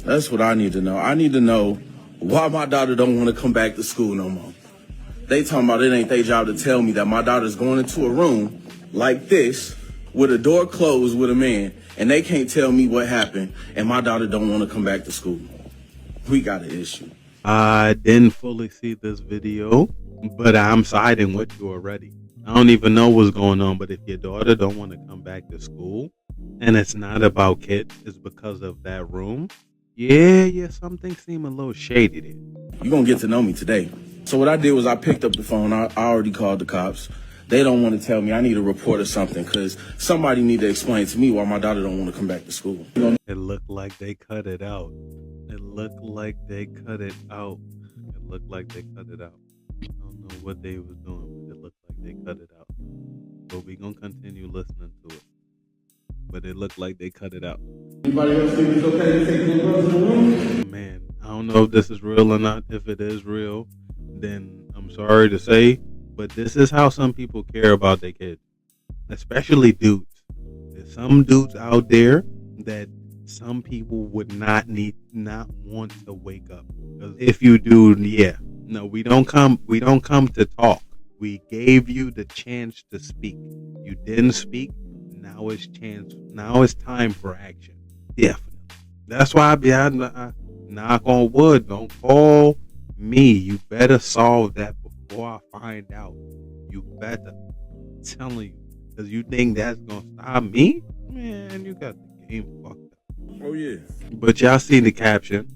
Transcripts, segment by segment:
That's what I need to know. I need to know why my daughter don't want to come back to school no more. They talking about it ain't their job to tell me that my daughter's going into a room like this with a door closed with a man, and they can't tell me what happened, and my daughter don't want to come back to school. We got an issue. I didn't fully see this video, but I'm siding with you already. I don't even know what's going on, but if your daughter don't want to come back to school, and it's not about kids, it's because of that room, yeah, something seem a little shady there. You're going to get to know me today. So what I did was I picked up the phone. I already called the cops. They don't want to tell me. I need a report or something because somebody need to explain to me why my daughter don't want to come back to school. It looked like they cut it out. It looked like they cut it out. It looked like they cut it out. I don't know what they was doing, but it looked like they cut it out. But we gonna continue listening to it. But it looked like they cut it out. Anybody else think it's okay to take little girls to the room? Man, I don't know if this is real or not. If it is real, then I'm sorry to say, but this is how some people care about their kids, especially dudes. There's some dudes out there that some people would not want to wake up. 'Cause if you do, no, we don't come to talk. We gave you the chance to speak. You didn't speak. Now it's time for action. Definitely. That's why I knock on wood. Don't call me. You better solve that before I find out. You better. I'm telling you. Because you think that's going to stop me? Man, you got the game fucked up. Oh, yeah. But y'all see the caption.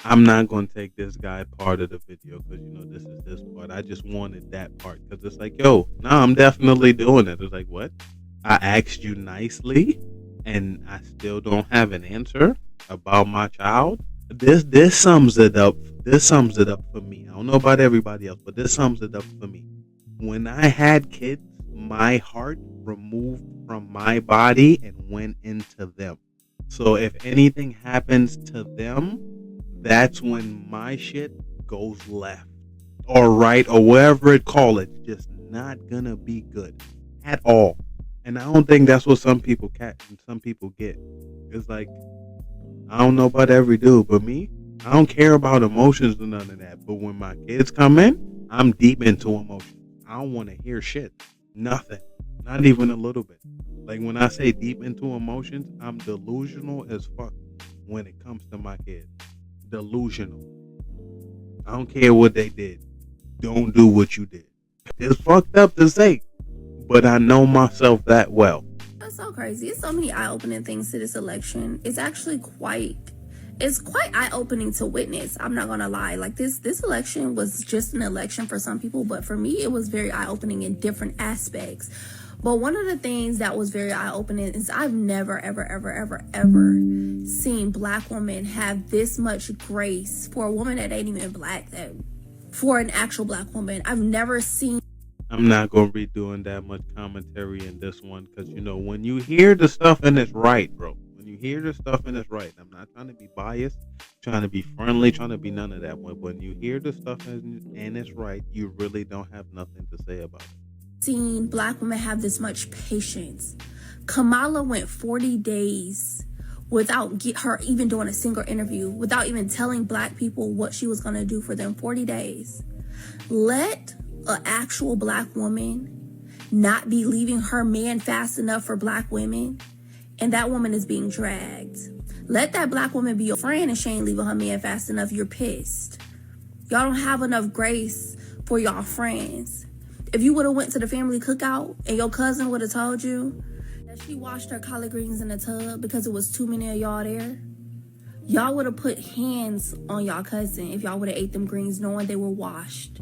I'm not going to take this guy part of the video because, this is this part. I just wanted that part because it's like, I'm definitely doing it. It's like, what? I asked you nicely and I still don't have an answer about my child. This sums it up. This sums it up for me. I don't know about everybody else, but this sums it up for me. When I had kids, my heart removed from my body and went into them. So if anything happens to them, that's when my shit goes left or right or whatever it call it. Just not gonna be good at all. And I don't think that's what some people get. It's like, I don't know about every dude, but me, I don't care about emotions or none of that. But when my kids come in, I'm deep into emotions. I don't want to hear shit. Nothing. Not even a little bit. Like when I say deep into emotions, I'm delusional as fuck when it comes to my kids. Delusional. I don't care what they did. Don't do what you did. It's fucked up to say, but I know myself that well. That's so crazy. It's so many eye-opening things to this election. It's actually quite eye-opening to witness. I'm not gonna lie. Like this election was just an election for some people, but for me, it was very eye-opening in different aspects. But one of the things that was very eye-opening is I've never, ever seen Black women have this much grace for a woman that ain't even Black, that for an actual Black woman. I've never seen. I'm not going to be doing that much commentary in this one because, when you hear the stuff and it's right, bro. When you hear the stuff and it's right, I'm not trying to be biased, trying to be friendly, trying to be none of that. When you hear the stuff and it's right, you really don't have nothing to say about it. Seen Black women have this much patience. Kamala went 40 days without her even doing a single interview, without even telling Black people what she was going to do for them. 40 days. Let an actual Black woman not be leaving her man fast enough for Black women, and that woman is being dragged. Let that Black woman be your friend and she ain't leaving her man fast enough. You're pissed. Y'all don't have enough grace for y'all friends. If you would have went to the family cookout and your cousin would have told you that she washed her collard greens in the tub because it was too many of y'all there, y'all would have put hands on y'all cousin if y'all would have ate them greens knowing they were washed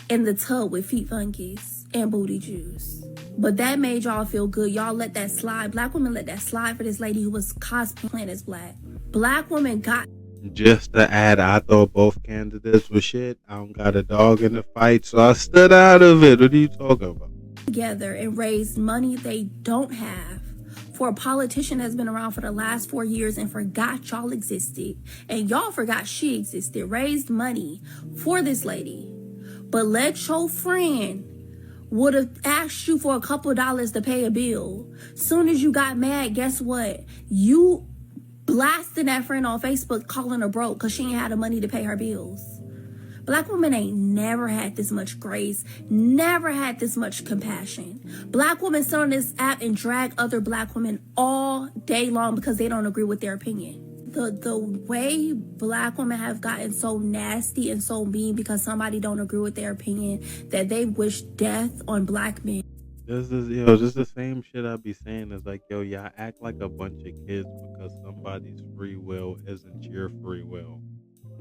in the tub with feet fungus and booty juice. But that made y'all feel good. Y'all let that slide. Black women let that slide for this lady who was cosplaying as Black. Black women got. Just to add, I thought both candidates were shit. I don't got a dog in the fight, so I stood out of it. What are you talking about? Together and raised money they don't have for a politician that's been around for the last 4 years and forgot y'all existed. And y'all forgot she existed. Raised money for this lady. But let your friend would have asked you for a couple of dollars to pay a bill. Soon as you got mad, guess what? You blasting that friend on Facebook, calling her broke because she ain't had the money to pay her bills. Black women ain't never had this much grace, never had this much compassion. Black women sit on this app and drag other black women all day long because they don't agree with their opinion. The way black women have gotten so nasty and so mean because somebody don't agree with their opinion that they wish death on black men. This is the same shit I be saying. It's like, yo, y'all act like a bunch of kids because somebody's free will isn't your free will.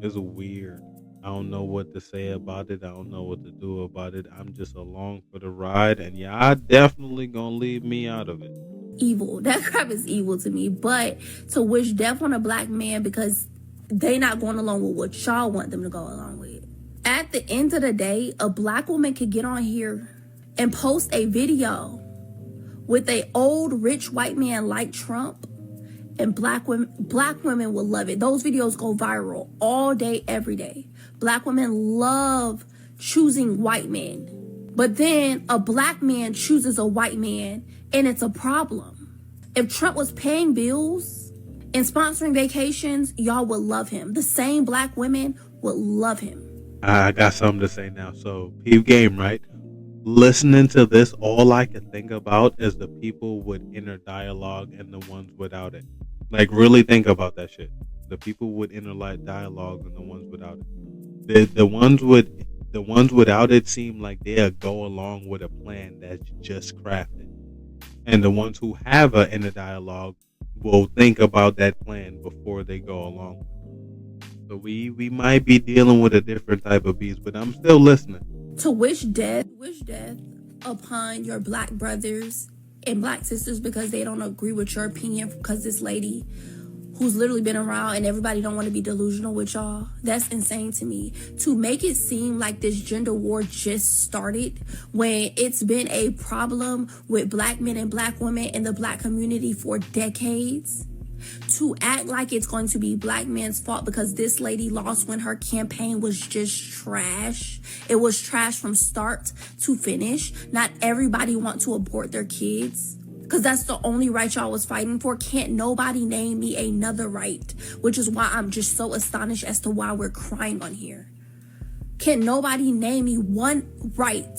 It's weird. I don't know what to say about it. I don't know what to do about it. I'm just along for the ride, and y'all definitely gonna leave me out of it. Evil. That crap is evil to me. But to wish death on a black man because they not going along with what y'all want them to go along with. At the end of the day, a black woman could get on here and post a video with a old rich white man like Trump, and black women will love it. Those videos go viral all day, every day. Black women love choosing white men. But then a black man chooses a white man and it's a problem. If Trump was paying bills and sponsoring vacations, y'all would love him. The same black women would love him. I got something to say now. So, peep game, right? Listening to this, all I can think about is the people with inner dialogue and the ones without it. Like, really think about that shit. The people with inner dialogue and the ones without it. The ones without it seem like they'll go along with a plan that's just crafted, and the ones who have an inner dialogue will think about that plan before they go along with it. So we might be dealing with a different type of beast, but I'm still listening. To wish death upon your black brothers and black sisters because they don't agree with your opinion, because this lady who's literally been around and everybody don't want to be delusional with y'all. That's insane to me. To make it seem like this gender war just started when it's been a problem with black men and black women in the black community for decades. To act like it's going to be black men's fault because this lady lost when her campaign was just trash. It was trash from start to finish. Not everybody want to abort their kids because that's the only right y'all was fighting for. Can't nobody name me another right, which is why I'm just so astonished as to why we're crying on here. Can't nobody name me one right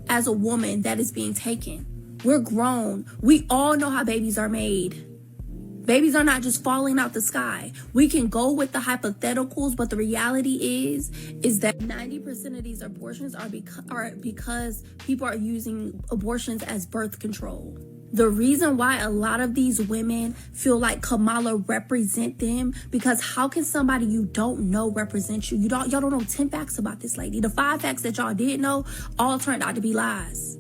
as a woman that is being taken. We're grown. We all know how babies are made. Babies are not just falling out the sky. We can go with the hypotheticals, but the reality is that 90% of these abortions are because people are using abortions as birth control. The reason why a lot of these women feel like Kamala represent them, because how can somebody you don't know represent you? Y'all don't know 10 facts about this lady. The 5 facts that y'all did know all turned out to be lies.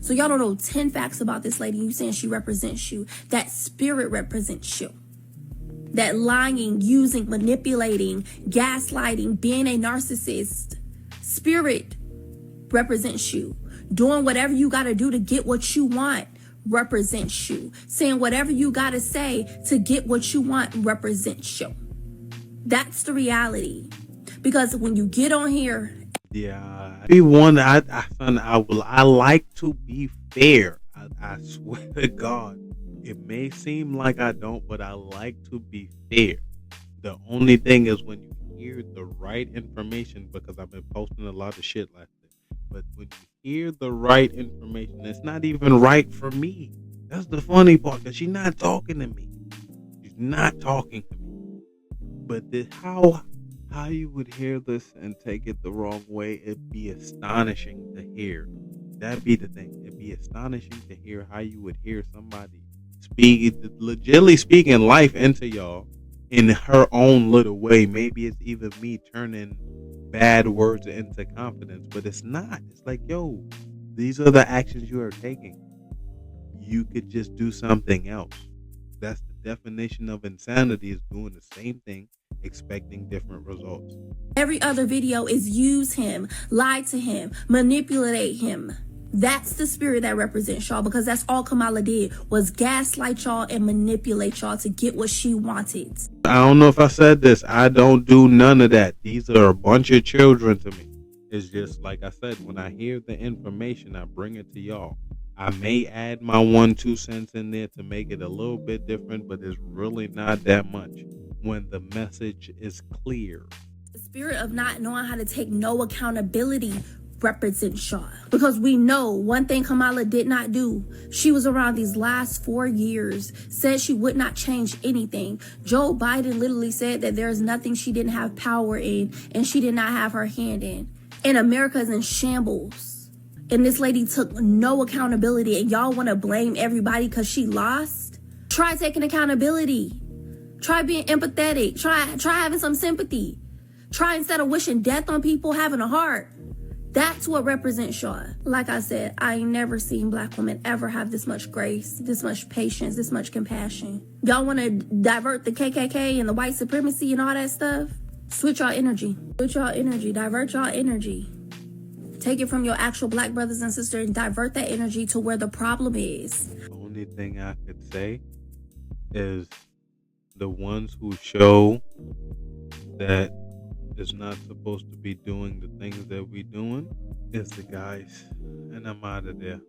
So y'all don't know 10 facts about this lady. You saying she represents you. That spirit represents you. That lying, using, manipulating, gaslighting, being a narcissist, spirit represents you. Doing whatever you got to do to get what you want represents you. Saying whatever you got to say to get what you want represents you. That's the reality. Because when you get on here, yeah, be one. I like to be fair. I swear to God, it may seem like I don't, but I like to be fair. The only thing is when you hear the right information, because I've been posting a lot of shit like that. But when you hear the right information, it's not even right for me. That's the funny part, because she's not talking to me. She's not talking to me. But how you would hear this and take it the wrong way, it'd be astonishing to hear. That'd be the thing. It'd be astonishing to hear how you would hear somebody legitimately speaking life into y'all in her own little way. Maybe it's even me turning bad words into confidence, but it's not. It's like, yo, these are the actions you are taking. You could just do something else. That's the definition of insanity, is doing the same thing, expecting different results. Every other video is use him, lie to him, manipulate him. That's the spirit that represents y'all, because that's all Kamala did, was gaslight y'all and manipulate y'all to get what she wanted. I don't know if I said this. I don't do none of that. These are a bunch of children to me. It's just like I said, when I hear the information, I bring it to y'all. I may add my 1-2 cents in there to make it a little bit different, but it's really not that much when the message is clear. The spirit of not knowing how to take no accountability represents Shaw. Because we know one thing Kamala did not do. She was around these last 4 years, said she would not change anything. Joe Biden literally said that there is nothing she didn't have power in and she did not have her hand in. And America is in shambles. And this lady took no accountability, and y'all want to blame everybody because she lost? Try taking accountability. Try being empathetic. Try having some sympathy. Try, instead of wishing death on people, having a heart. That's what represents Shaw. Like I said, I ain't never seen black women ever have this much grace, this much patience, this much compassion. Y'all want to divert the KKK and the white supremacy and all that stuff? Switch y'all energy. Switch y'all energy. Divert y'all energy. Take it from your actual black brothers and sisters and divert that energy to where the problem is. The only thing I could say is the ones who show that is not supposed to be doing the things that we doing is the guys. And I'm out of there.